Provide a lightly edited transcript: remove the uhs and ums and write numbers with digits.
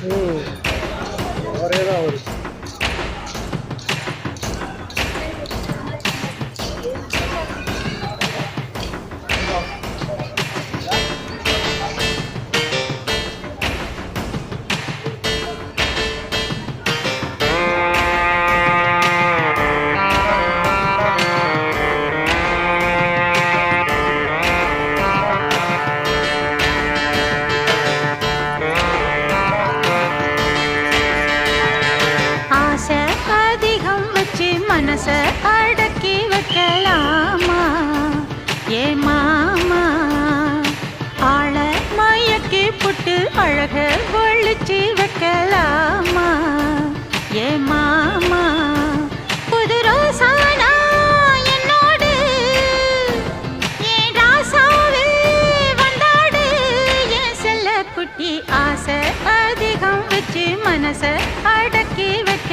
ம். அவரே தான் அவரு. ஆசை அதிகம் வச்சு மனச அடக்கி வைக்கலாமா ஏ மாமா ஆள மயக்கி புட்டு அழக ஒழிச்சு வைக்கலாமா ஏ மாமா புது ரோசானா என்னோடு ஏன் ராசாவே வந்தாடு என் செல்ல குட்டி ஆசை அதிகம் வச்சு மனச அடக்கி வைக்க